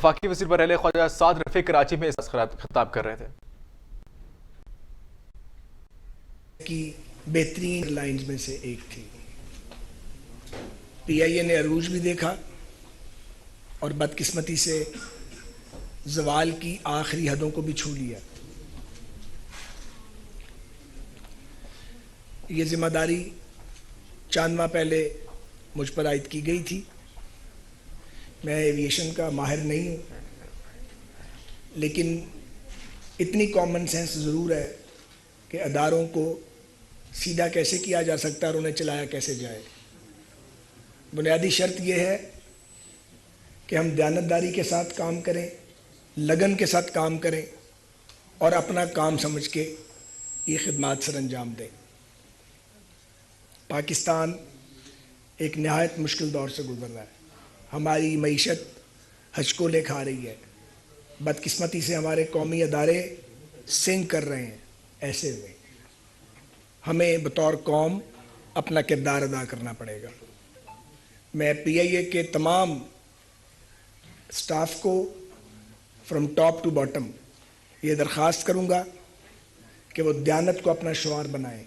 وفاقی وزیر برحل خواجہ سعد رفیق کراچی میں اس خطاب کر رہے تھے. کی بہترین لائنز میں سے ایک تھی. پی آئی اے نے عروج بھی دیکھا اور بدقسمتی سے زوال کی آخری حدوں کو بھی چھو لیا. یہ ذمہ داری چند ماہ پہلے مجھ پر عائد کی گئی تھی. میں ایویشن کا ماہر نہیں ہوں، لیکن اتنی کامن سینس ضرور ہے کہ اداروں کو سیدھا کیسے کیا جا سکتا ہے اور انہیں چلایا کیسے جائے. بنیادی شرط یہ ہے کہ ہم دیانتداری کے ساتھ کام کریں، لگن کے ساتھ کام کریں اور اپنا کام سمجھ کے یہ خدمات سر انجام دیں. پاکستان ایک نہایت مشکل دور سے گزر رہا ہے. ہماری معیشت ہچکولے کھا رہی ہے. بدقسمتی سے ہمارے قومی ادارے سنک کر رہے ہیں. ایسے میں ہمیں بطور قوم اپنا کردار ادا کرنا پڑے گا. میں پی آئی اے کے تمام سٹاف کو فرام ٹاپ ٹو باٹم یہ درخواست کروں گا کہ وہ دیانت کو اپنا شعار بنائیں،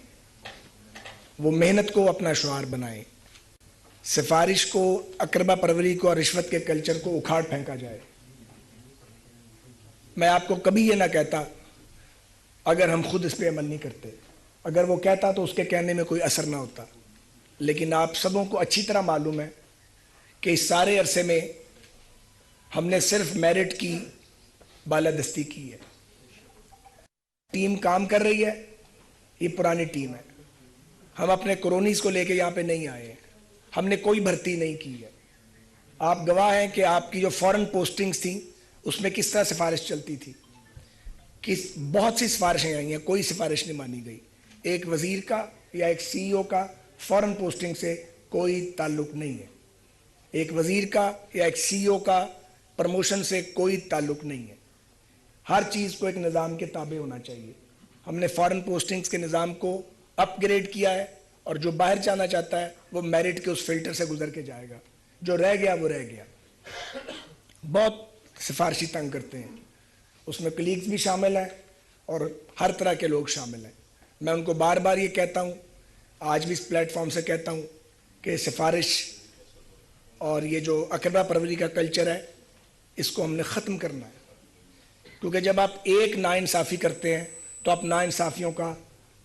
وہ محنت کو اپنا شعار بنائیں، سفارش کو، اقربا پروری کو اور رشوت کے کلچر کو اکھاڑ پھینکا جائے. میں آپ کو کبھی یہ نہ کہتا اگر ہم خود اس پہ عمل نہیں کرتے. اگر وہ کہتا تو اس کے کہنے میں کوئی اثر نہ ہوتا. لیکن آپ سبوں کو اچھی طرح معلوم ہے کہ اس سارے عرصے میں ہم نے صرف میرٹ کی بالادستی کی ہے. ٹیم کام کر رہی ہے، یہ پرانی ٹیم ہے. ہم اپنے کرونیز کو لے کے یہاں پہ نہیں آئے ہیں. ہم نے کوئی بھرتی نہیں کی ہے. آپ گواہ ہیں کہ آپ کی جو فورن پوسٹنگز تھیں اس میں کس طرح سفارش چلتی تھی. بہت سی سفارشیں آئی ہیں، کوئی سفارش نہیں مانی گئی. ایک وزیر کا یا ایک سی ای او کا فورن پوسٹنگ سے کوئی تعلق نہیں ہے. ایک وزیر کا یا ایک سی ای او کا پروموشن سے کوئی تعلق نہیں ہے. ہر چیز کو ایک نظام کے تابع ہونا چاہیے. ہم نے فورن پوسٹنگز کے نظام کو اپ گریڈ کیا ہے اور جو باہر جانا چاہتا ہے وہ میرٹ کے اس فلٹر سے گزر کے جائے گا. جو رہ گیا وہ رہ گیا. بہت سفارشی تنگ کرتے ہیں، اس میں کلیگز بھی شامل ہیں اور ہر طرح کے لوگ شامل ہیں. میں ان کو بار بار یہ کہتا ہوں، آج بھی اس پلیٹ فارم سے کہتا ہوں کہ سفارش اور یہ جو اقربا پروری کا کلچر ہے اس کو ہم نے ختم کرنا ہے. کیونکہ جب آپ ایک ناانصافی کرتے ہیں تو آپ ناانصافیوں کا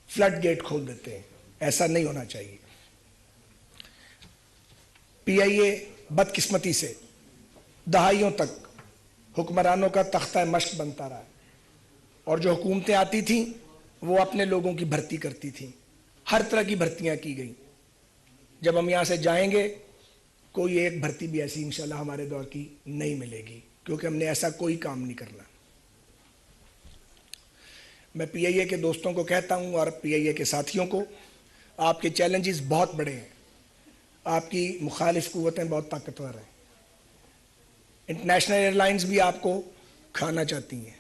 فلڈ گیٹ کھول دیتے ہیں. ایسا نہیں ہونا چاہیے. پی آئی اے بدقسمتی سے دہائیوں تک حکمرانوں کا تختہ مشق بنتا رہا ہے اور جو حکومتیں آتی تھیں وہ اپنے لوگوں کی بھرتی کرتی تھیں. ہر طرح کی بھرتیاں کی گئیں. جب ہم یہاں سے جائیں گے کوئی ایک بھرتی بھی ایسی انشاءاللہ ہمارے دور کی نہیں ملے گی، کیونکہ ہم نے ایسا کوئی کام نہیں کرنا. میں پی آئی اے کے دوستوں کو کہتا ہوں اور پی آئی اے کے ساتھیوں کو، آپ کے چیلنجز بہت بڑے ہیں. آپ کی مخالف قوتیں بہت طاقتور ہیں. انٹرنیشنل ایئر لائنز بھی آپ کو کھانا چاہتی ہیں.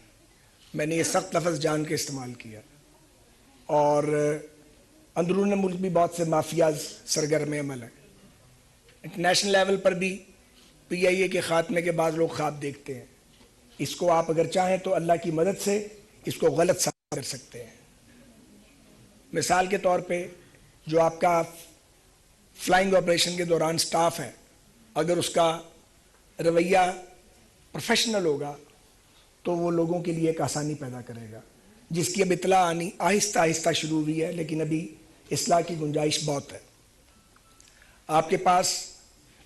میں نے یہ سخت لفظ جان کے استعمال کیا. اور اندرون ملک بھی بہت سے مافیاز سرگرم عمل ہیں. انٹرنیشنل لیول پر بھی پی آئی اے کے خاتمے کے بعد لوگ خواب دیکھتے ہیں. اس کو آپ اگر چاہیں تو اللہ کی مدد سے اس کو غلط ثابت کر سکتے ہیں. مثال کے طور پہ جو آپ کا فلائنگ آپریشن کے دوران سٹاف ہے، اگر اس کا رویہ پروفیشنل ہوگا تو وہ لوگوں کے لیے ایک آسانی پیدا کرے گا، جس کی اب اطلاع آنی آہستہ آہستہ شروع ہوئی ہے، لیکن ابھی اصلاح کی گنجائش بہت ہے. آپ کے پاس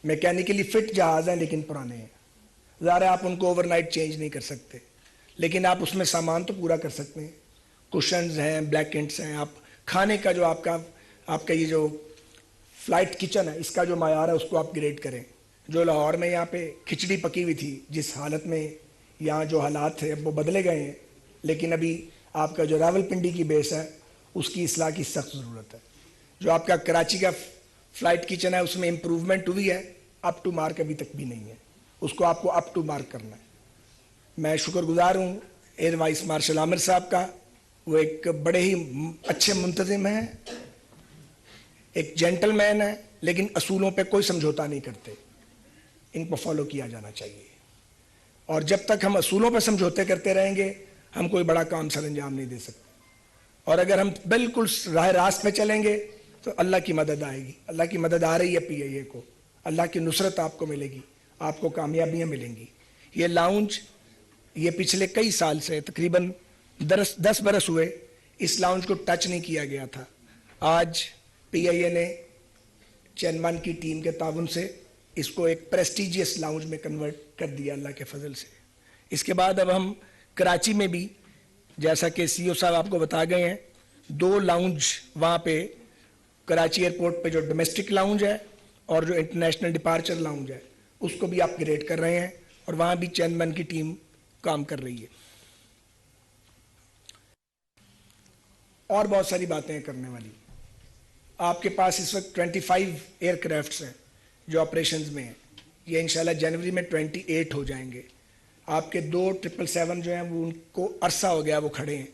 میکینیکلی فٹ جہاز ہیں لیکن پرانے ہیں. ظاہر ہے آپ ان کو اوور نائٹ چینج نہیں کر سکتے، لیکن آپ اس میں سامان تو پورا کر سکتے ہیں. کشنز ہیں، بلیکنٹس ہیں. آپ کھانے کا جو آپ کا یہ جو فلائٹ کچن ہے اس کا جو معیار ہے اس کو آپ گریڈ کریں. جو لاہور میں یہاں پہ کھچڑی پکی ہوئی تھی، جس حالت میں یہاں جو حالات تھے اب وہ بدلے گئے ہیں، لیکن ابھی آپ کا جو راول پنڈی کی بیس ہے اس کی اصلاح کی سخت ضرورت ہے. جو آپ کا کراچی کا فلائٹ کچن ہے اس میں امپروومنٹ ہوئی ہے، اپ ٹو مارک ابھی تک بھی نہیں ہے. اس کو آپ کو اپ ٹو مارک کرنا ہے. میں شکر گزار ہوں ایئر وائس مارشل عامر صاحب کا. وہ ایک بڑے ہی اچھے منتظم ہیں، ایک جینٹل مین ہے، لیکن اصولوں پہ کوئی سمجھوتا نہیں کرتے. ان کو فالو کیا جانا چاہیے. اور جب تک ہم اصولوں پر سمجھوتے کرتے رہیں گے ہم کوئی بڑا کام سر انجام نہیں دے سکتے. اور اگر ہم بالکل راہ راست پہ چلیں گے تو اللہ کی مدد آئے گی. اللہ کی مدد آ رہی ہے پی آئی اے کو. اللہ کی نصرت آپ کو ملے گی, آپ کو کامیابیاں ملیں گی. یہ لاؤنج یہ پچھلے کئی سال سے تقریباً 10 برس ہوئے اس لاؤنج کو ٹچ نہیں کیا گیا تھا. آج پی آئی اے نے چیئرمین کی ٹیم کے تعاون سے اس کو ایک پریسٹیجیس لاؤنج میں کنورٹ کر دیا اللہ کے فضل سے. اس کے بعد اب ہم کراچی میں بھی, جیسا کہ سی او صاحب آپ کو بتا گئے ہیں, 2 لاؤنج وہاں پہ کراچی ایئرپورٹ پہ جو ڈومیسٹک لاؤنج ہے اور جو انٹرنیشنل ڈپارچر لاؤنج ہے اس کو بھی اپ گریڈ کر رہے ہیں, اور وہاں بھی چیئرمین کی ٹیم کام کر رہی ہے. اور بہت ساری باتیں ہیں کرنے والی. آپ کے پاس اس وقت 25 ایئر کرافٹس ہیں جو آپریشنز میں ہیں. یہ انشاءاللہ جنوری میں 28 ہو جائیں گے. آپ کے 2 777 جو ہیں وہ ان کو عرصہ ہو گیا وہ کھڑے ہیں,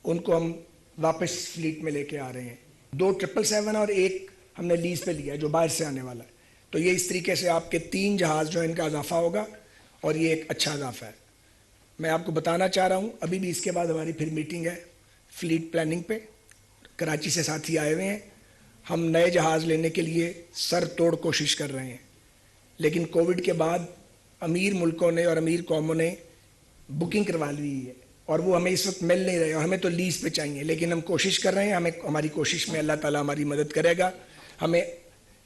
ان کو ہم واپس فلیٹ میں لے کے آ رہے ہیں. 2 777 اور 1 ہم نے لیز پہ لیا جو باہر سے آنے والا ہے. تو یہ اس طریقے سے آپ کے 3 جہاز جو ہیں ان کا اضافہ ہوگا, اور یہ ایک اچھا اضافہ ہے. میں آپ کو بتانا چاہ رہا ہوں ابھی بھی اس کے بعد ہماری پھر میٹنگ ہے فلیٹ پلاننگ پہ. کراچی سے ساتھی آئے ہوئے ہیں. ہم نئے جہاز لینے کے لیے سر توڑ کوشش کر رہے ہیں, لیکن کووڈ کے بعد امیر ملکوں نے اور امیر قوموں نے بکنگ کروا لی ہے, اور وہ ہمیں اس وقت مل نہیں رہے, اور ہمیں تو لیز پہ چاہیے. لیکن ہم کوشش کر رہے ہیں, ہماری کوشش میں اللہ تعالیٰ ہماری مدد کرے گا. ہمیں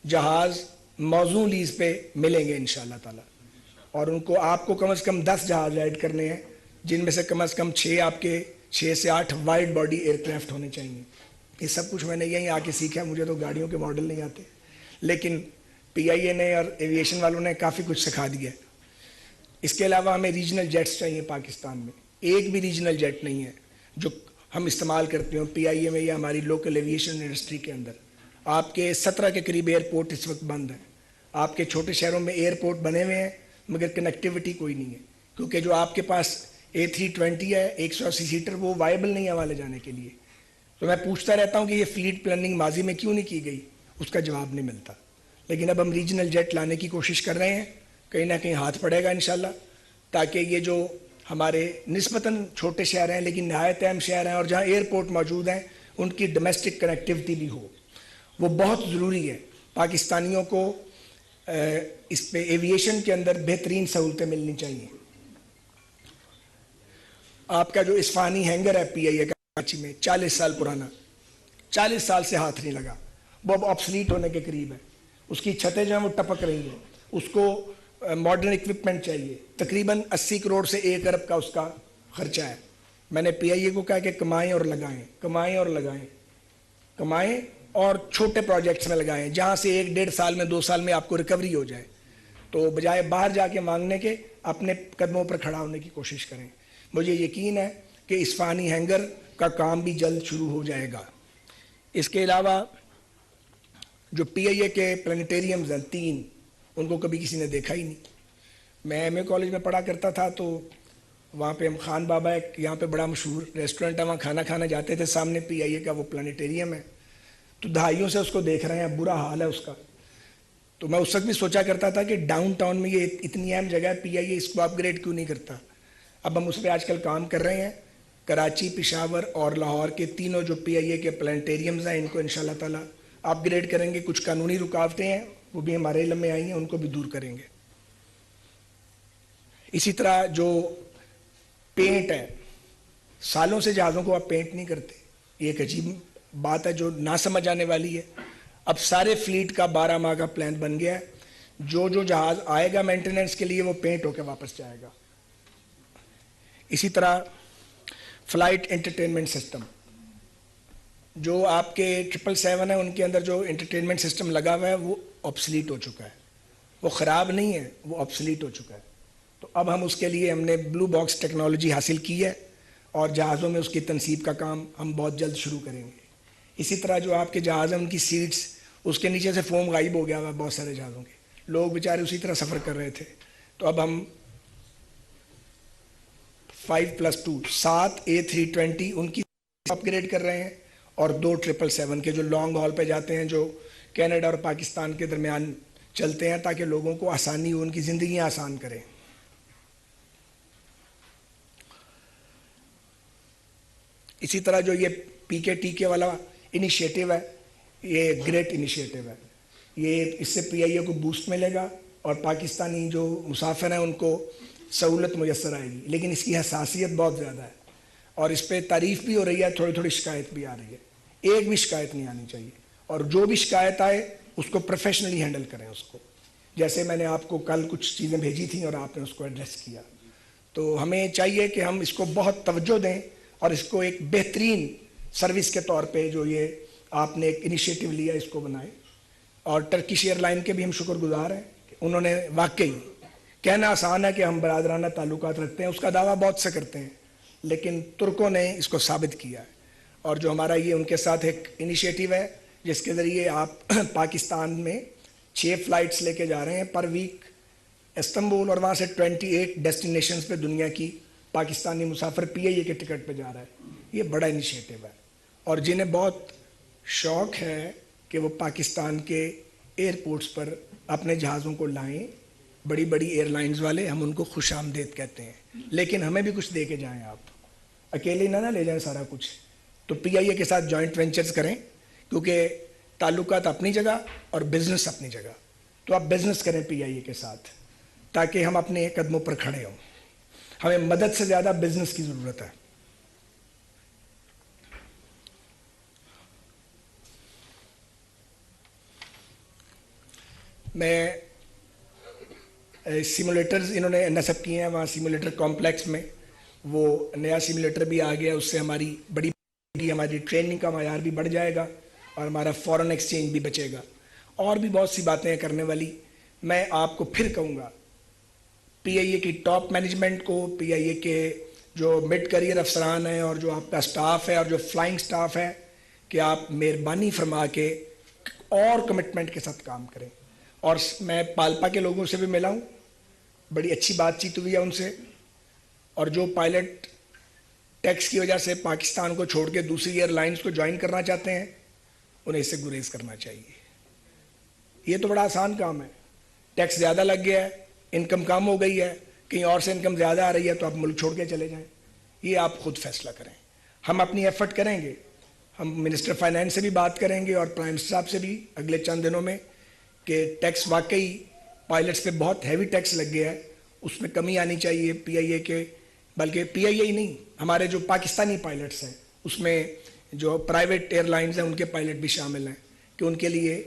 جہاز موزوں لیز پہ ملیں گے انشاءاللہ تعالیٰ, اور ان کو آپ کو کم از کم 10 جہاز ایڈ کرنے ہیں, جن میں سے کم از کم 6 آپ کے 6 سے 8 وائڈ باڈی ایئر کرافٹ ہونے چاہیے. یہ سب کچھ میں نے یہیں آ کے سیکھا. مجھے تو گاڑیوں کے ماڈل نہیں آتے, لیکن پی آئی اے نے اور ایویشن والوں نے کافی کچھ سکھا دیا ہے. اس کے علاوہ ہمیں ریجنل جیٹس چاہیے پاکستان میں. ایک بھی ریجنل جیٹ نہیں ہے جو ہم استعمال کرتے ہوں پی آئی اے میں یا ہماری لوکل ایویشن انڈسٹری کے اندر. آپ کے 17 کے قریب ایئرپورٹ اس وقت بند ہیں. آپ کے چھوٹے شہروں میں ایئرپورٹ بنے ہوئے ہیں مگر کنیکٹیوٹی کوئی نہیں ہے, کیونکہ جو آپ کے پاس A320 ہے 180 سیٹر وہ وائبل نہیں ہے وہاں لے جانے کے لیے. تو میں پوچھتا رہتا ہوں کہ یہ فلیٹ پلاننگ ماضی میں کیوں نہیں کی گئی, اس کا جواب نہیں ملتا. لیکن اب ہم ریجنل جیٹ لانے کی کوشش کر رہے ہیں, کہیں نہ کہیں ہاتھ پڑے گا انشاءاللہ, تاکہ یہ جو ہمارے نسبتاً چھوٹے شہر ہیں لیکن نہایت اہم شہر ہیں اور جہاں ایئرپورٹ موجود ہیں ان کی ڈومیسٹک کنیکٹیوٹی بھی ہو, وہ بہت ضروری ہے. پاکستانیوں کو اس پہ ایویشن کے اندر بہترین سہولتیں ملنی چاہیے. آپ کا جو اصفہانی ہینگر ہے پی آئی اے کا کراچی میں 40 سال پرانا, 40 سال سے ہاتھ نہیں لگا, وہ اب آبسلیٹ ہونے کے قریب ہے. اس کی چھتیں جو ہیں وہ ٹپک رہی ہیں, اس کو ماڈرن اکوپمنٹ چاہیے. تقریباً 80 کروڑ سے 1 ارب کا اس کا خرچہ ہے. میں نے پی آئی اے کو کہا کہ کمائیں اور لگائیں, کمائیں اور لگائیں, کمائیں اور چھوٹے پروجیکٹس میں لگائیں جہاں سے 1-1.5 سال میں 2 سال میں آپ کو ریکوری ہو جائے. تو بجائے باہر جا کے مانگنے کے اپنے قدموں پر کھڑا ہونے کی کوشش کریں. مجھے یقین ہے کہ اصفہانی ہینگر کا کام بھی جلد شروع ہو جائے گا. اس کے علاوہ جو پی آئی اے کے پلانیٹیریمز ہیں 3, ان کو کبھی کسی نے دیکھا ہی نہیں. میں ایم اے کالج میں پڑھا کرتا تھا تو وہاں پہ ہم خان بابا ایک یہاں پہ بڑا مشہور ریسٹورنٹ ہے, وہاں کھانا کھانا جاتے تھے, سامنے پی آئی اے کا وہ پلانیٹیریم ہے. تو دہائیوں سے اس کو دیکھ رہے ہیں, برا حال ہے اس کا. تو میں اس وقت بھی سوچا کرتا تھا کہ ڈاؤن ٹاؤن میں یہ اتنی اہم جگہ ہے, پی آئی اے اس کو اپ گریڈ کیوں نہیں کرتا. اب ہم اس پہ آج کل کام کر رہے ہیں. کراچی, پشاور اور لاہور کے تینوں جو پی آئی اے کے پلانیٹیریمز ہیں ان کو انشاءاللہ تعالیٰ اپ گریڈ کریں گے. کچھ قانونی رکاوٹیں ہیں وہ بھی ہمارے علم میں آئی ہیں, ان کو بھی دور کریں گے. اسی طرح جو پینٹ ہے, سالوں سے جہازوں کو آپ پینٹ نہیں کرتے, یہ ایک عجیب بات ہے جو نہ سمجھ آنے والی ہے. اب سارے فلیٹ کا 12 ماہ کا پلان بن گیا ہے. جو جہاز آئے گا مینٹیننس کے لیے وہ پینٹ ہو کے واپس جائے گا. اسی طرح فلائٹ انٹرٹینمنٹ سسٹم, جو آپ کے 777 ہیں ان کے اندر جو انٹرٹینمنٹ سسٹم لگا ہوا ہے وہ آبسلیٹ ہو چکا ہے. وہ خراب نہیں ہے, وہ آبسلیٹ ہو چکا ہے. تو اب ہم اس کے لیے ہم نے بلو باکس ٹیکنالوجی حاصل کی ہے, اور جہازوں میں اس کی تنصیب کا کام ہم بہت جلد شروع کریں گے. اسی طرح جو آپ کے جہاز ہیں ان کی سیٹس, اس کے نیچے سے فوم غائب ہو گیا ہوا بہت سارے جہازوں کے, لوگ بیچارے اسی طرح سفر کر رہے تھے. تو اب ہم 5+2 7 A320 ان کی اپ گریڈ کر رہے ہیں, اور 2 777 کے جو لانگ ہال پہ جاتے ہیں, جو کینیڈا اور پاکستان کے درمیان چلتے ہیں, تاکہ لوگوں کو آسانی ہو, ان کی زندگیاں آسان کریں. اسی طرح جو یہ پی کے ٹی کے والا انیشیٹو ہے یہ گریٹ انیشیٹو ہے. یہ اس سے پی آئی اے کو بوسٹ ملے گا اور پاکستانی جو مسافر ہیں ان کو سہولت میسر آئے گی. لیکن اس کی حساسیت بہت زیادہ ہے اور اس پہ تعریف بھی ہو رہی ہے, تھوڑی تھوڑی شکایت بھی آ رہی ہے. ایک بھی شکایت نہیں آنی چاہیے اور جو بھی شکایت آئے اس کو پروفیشنلی ہینڈل کریں. اس کو جیسے میں نے آپ کو کل کچھ چیزیں بھیجی تھیں اور آپ نے اس کو ایڈریس کیا, تو ہمیں چاہیے کہ ہم اس کو بہت توجہ دیں اور اس کو ایک بہترین سروس کے طور پہ جو یہ آپ نے ایک انیشیٹو لیا اس کو بنائیں. اور ٹرکش ایئر لائن کے بھی ہم شکر گزار ہیں کہ انہوں نے واقعی, کہنا آسان ہے کہ ہم برادرانہ تعلقات رکھتے ہیں, اس کا دعویٰ بہت سے کرتے ہیں, لیکن ترکوں نے اس کو ثابت کیا ہے. اور جو ہمارا یہ ان کے ساتھ ایک انیشیٹو ہے جس کے ذریعے آپ پاکستان میں 6 فلائٹس لے کے جا رہے ہیں پر ویک استنبول, اور وہاں سے 28 ڈیسٹینیشنز پہ دنیا کی پاکستانی مسافر پی آئی اے کے ٹکٹ پہ جا رہا ہے. یہ بڑا انیشیٹو ہے اور جنہیں بہت شوق ہے کہ وہ پاکستان کے ایئرپورٹس پر اپنے جہازوں کو لائیں, بڑی بڑی ایئر لائنز والے, ہم ان کو خوش آمدید کہتے ہیں. لیکن ہمیں بھی کچھ دے کے جائیں, آپ اکیلے نہ لے جائیں سارا کچھ. تو پی آئی اے کے ساتھ جوائنٹ وینچرز کریں کیونکہ تعلقات اپنی جگہ اور بزنس اپنی جگہ. تو آپ بزنس کریں پی آئی اے کے ساتھ تاکہ ہم اپنے قدموں پر کھڑے ہوں. ہمیں مدد سے زیادہ بزنس کی ضرورت ہے. میں سیمولیٹرز انہوں نے نصب کیے ہیں وہاں سیمولیٹر کمپلیکس میں, وہ نیا سیمولیٹر بھی آ گیا, اس سے ہماری ٹریننگ کا معیار بھی بڑھ جائے گا اور ہمارا فورن ایکسچینج بھی بچے گا. اور بھی بہت سی باتیں ہیں کرنے والی. میں آپ کو پھر کہوں گا پی آئی اے کی ٹاپ مینجمنٹ کو, پی آئی اے کے جو مڈ کریئر افسران ہیں اور جو آپ کا سٹاف ہے اور جو فلائنگ سٹاف ہے کہ آپ مہربانی فرما کے اور کمٹمنٹ کے ساتھ کام کریں. اور میں پالپا کے لوگوں سے بھی ملا ہوں, بڑی اچھی بات چیت ہوئی ہے ان سے. اور جو پائلٹ ٹیکس کی وجہ سے پاکستان کو چھوڑ کے دوسری ایئر لائنز کو جوائن کرنا چاہتے ہیں انہیں اس سے گریز کرنا چاہیے. یہ تو بڑا آسان کام ہے. ٹیکس زیادہ لگ گیا ہے, انکم کم ہو گئی ہے, کہیں اور سے انکم زیادہ آ رہی ہے تو آپ ملک چھوڑ کے چلے جائیں. یہ آپ خود فیصلہ کریں. ہم اپنی ایفرٹ کریں گے, ہم منسٹر فائنانس سے بھی بات کریں گے اور پرائم منسٹر صاحب سے بھی اگلے چند دنوں میں کہ ٹیکس واقعی پائلٹس پہ بہت ہیوی ٹیکس لگ گیا ہے, اس میں کمی آنی چاہیے پی آئی اے کے. بلکہ پی آئی اے ہی نہیں, ہمارے جو پاکستانی پائلٹس ہیں اس میں جو پرائیویٹ ایئر لائنز ہیں ان کے پائلٹ بھی شامل ہیں کہ ان کے لیے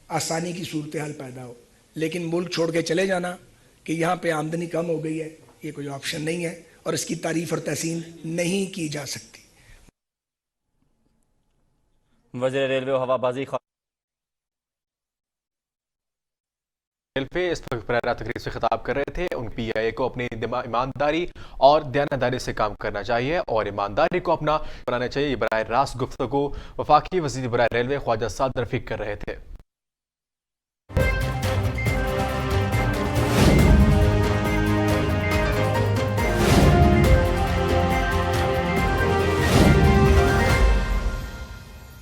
آسانی کی صورتحال پیدا ہو. لیکن ملک چھوڑ کے چلے جانا کہ یہاں پہ آمدنی کم ہو گئی ہے, یہ کوئی آپشن نہیں ہے اور اس کی تعریف اور تحسین نہیں کی جا سکتی. وزیر ریلوے و ہوابازی ریلوے اس وقت پریرا تقریب سے خطاب کر رہے تھے. ان پی آئی اے کو اپنی ایمانداری اور دیانتداری سے کام کرنا چاہیے اور ایمانداری کو اپنا بنانا چاہیے. یہ براہ راست گفتگو وفاقی وزیر برائے ریلوے خواجہ سعد رفیق کر رہے تھے.